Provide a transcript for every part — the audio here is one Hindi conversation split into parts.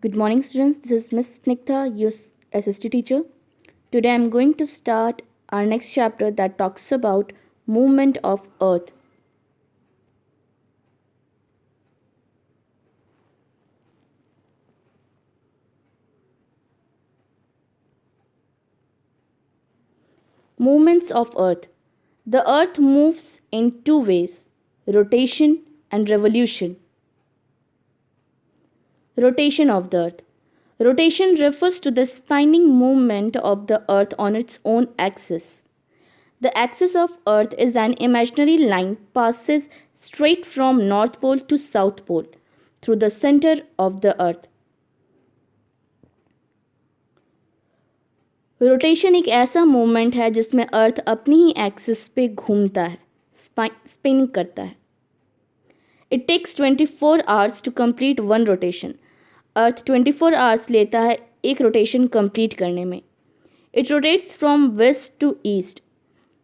Good morning, students. This is Miss Snigdha, your SST teacher. Today I am going to start our next chapter that talks about movement of Earth. Movements of Earth. The Earth moves in two ways: rotation and revolution. Rotation of the Earth. Rotation refers to the spinning movement of the Earth on its own axis. The axis of Earth is an imaginary line passes straight from North Pole to South Pole through the center of the Earth. Rotation एक ऐसा मूवमेंट है जिसमें अर्थ अपनी ही एक्सिस पे घूमता है, स्पिन करता है. It takes 24 hours to complete one rotation. Earth 24 hours लेता है एक रोटेशन कंप्लीट करने में. It rotates from west to east.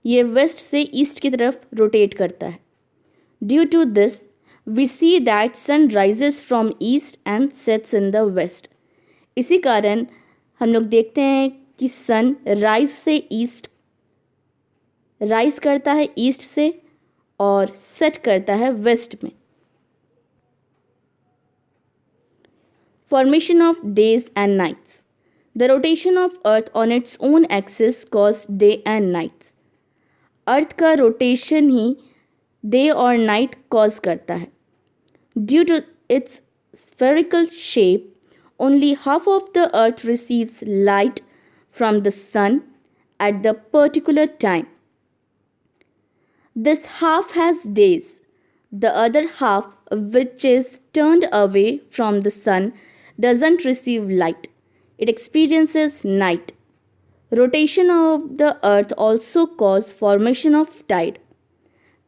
ये वेस्ट से ईस्ट की तरफ रोटेट करता है. Due to this we see that sun rises from east and sets in the west. इसी कारण हम लोग देखते हैं कि सन राइज करता है ईस्ट से और सेट करता है वेस्ट में. Formation of days and nights. The rotation of earth on its own axis cause day and nights. Earth का रोटेशन ही डे और नाइट कॉज करता है. Due to its spherical shape only half of the earth receives light from the sun at the particular time. This half has days. The other half, which is turned away from the sun, doesn't receive light. It experiences night. Rotation of the earth also causes formation of tide.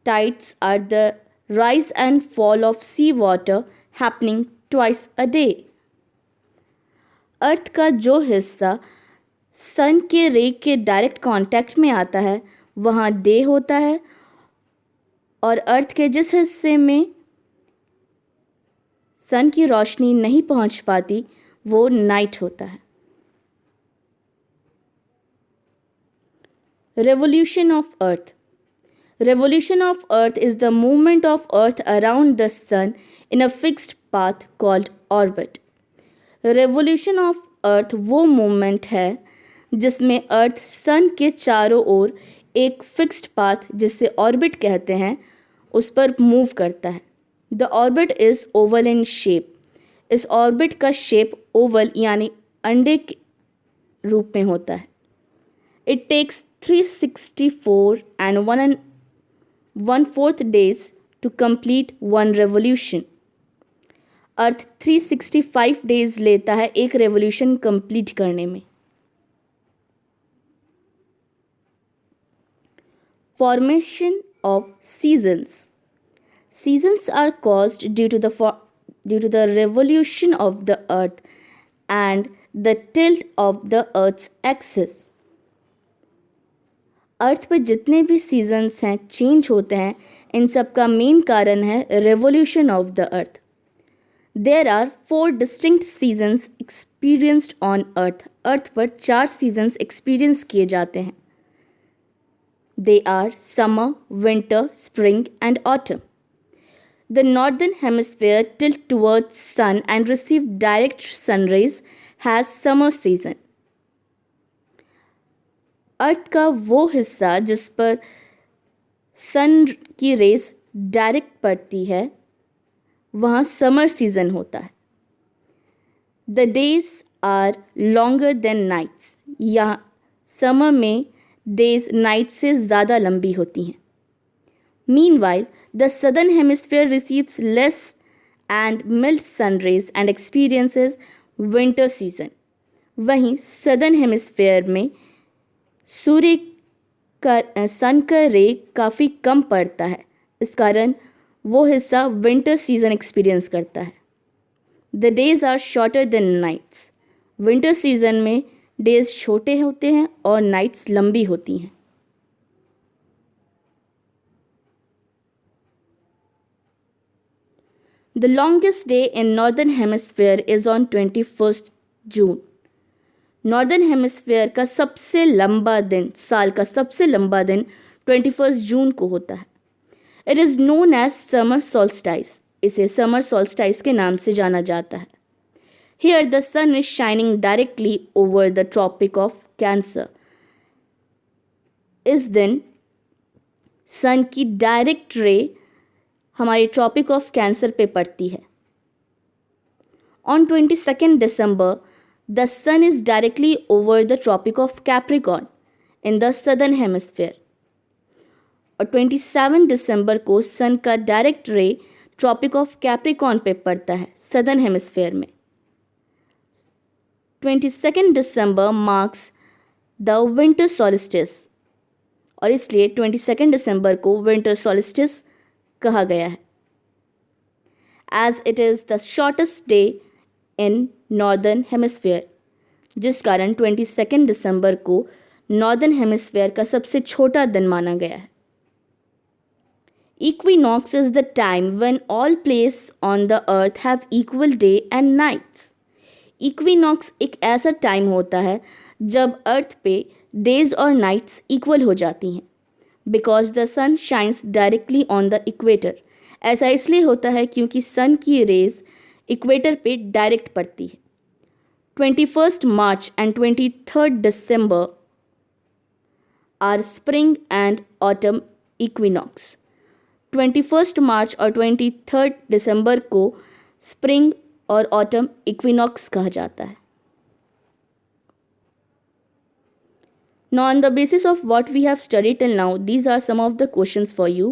Tides are the rise and fall of sea water happening twice a day. अर्थ का जो हिस्सा सन के रे के डायरेक्ट कांटेक्ट में आता है वहाँ डे होता है और अर्थ के जिस हिस्से में सन की रोशनी नहीं पहुँच पाती वो नाइट होता है. Revolution of earth. Revolution of earth is the movement of earth around the sun in a fixed path called orbit. Revolution of earth वो मूवमेंट है जिसमें अर्थ सन के चारों ओर एक फिक्स्ड पाथ जिसे ऑर्बिट कहते हैं उस पर मूव करता है. The orbit is oval in shape. इस ऑर्बिट का शेप ओवल यानी अंडे के रूप में होता है. It takes 364 and 1/4 days to complete one revolution. Earth 365 days लेता है एक रेवोल्यूशन कंप्लीट करने में. Formation of seasons. Seasons are caused due to the revolution of the earth and the tilt of the earth's axis. Earth पर जितने भी सीजन्स हैं चेंज होते हैं, इन सब का मेन कारण है revolution of the earth. There are 4 distinct seasons experienced on Earth. अर्थ पर 4 सीजन्स एक्सपीरियंस किए जाते हैं. They are summer, winter, spring and autumn. The northern hemisphere tilt towards sun and receive direct sun rays has summer season. अर्थ का वो हिस्सा जिस पर सन की रेज डायरेक्ट पड़ती है वहाँ समर सीज़न होता है. The days are longer than nights. यहाँ समर में डेज नाइट से ज़्यादा लंबी होती हैं. Meanwhile the southern hemisphere receives less and mild sun rays and experiences winter season. वहीं सदर्न हेमिस्फीयर में सूर्य का सन का रे काफ़ी कम पड़ता है, इस कारण वो हिस्सा विंटर सीजन एक्सपीरियंस करता है. The days are shorter than nights. Winter season में डेज छोटे होते हैं और नाइट्स लंबी होती हैं. The longest day in northern hemisphere is on 21 June. Northern hemisphere का सबसे लंबा दिन, साल का सबसे लंबा दिन 21 जून को होता है। It is known as summer solstice. इसे समर सोल्स्टाइस के नाम से जाना जाता है। Here the sun is shining directly over the tropic of cancer. इस दिन सन की डायरेक्ट रे हमारे ट्रॉपिक ऑफ कैंसर पे पड़ती है। On 22 December, the sun is directly over the Tropic of Capricorn in the southern hemisphere. और 27 दिसंबर को सन का डायरेक्ट रे ट्रॉपिक ऑफ कैप्रिकॉर्न पे पड़ता है सदर्न हेमिस्फेयर में। 22 दिसंबर मार्क्स द विंटर सॉलिस्टिस, और इसलिए 22 दिसंबर को विंटर सॉलिस्टिस कहा गया है। As it is the shortest day in northern hemisphere, जिस कारण 22 दिसंबर को नॉर्दर्न हेमिस्फेयर का सबसे छोटा दिन माना गया है। Equinox is the time when all places on the earth have equal day and nights. Equinox एक ऐसा टाइम होता है जब अर्थ पे डेज और नाइट्स इक्वल हो जाती हैं, because the sun shines directly on the equator. ऐसा इसलिए होता है क्योंकि सन की रेज इक्वेटर पे डायरेक्ट पड़ती है। 21 March and 23 December are spring and autumn equinox. 21 मार्च और 23 दिसंबर को स्प्रिंग और ऑटम इक्विनॉक्स कहा जाता है। Now, on the basis of what we have studied till now, these are some of the questions for you.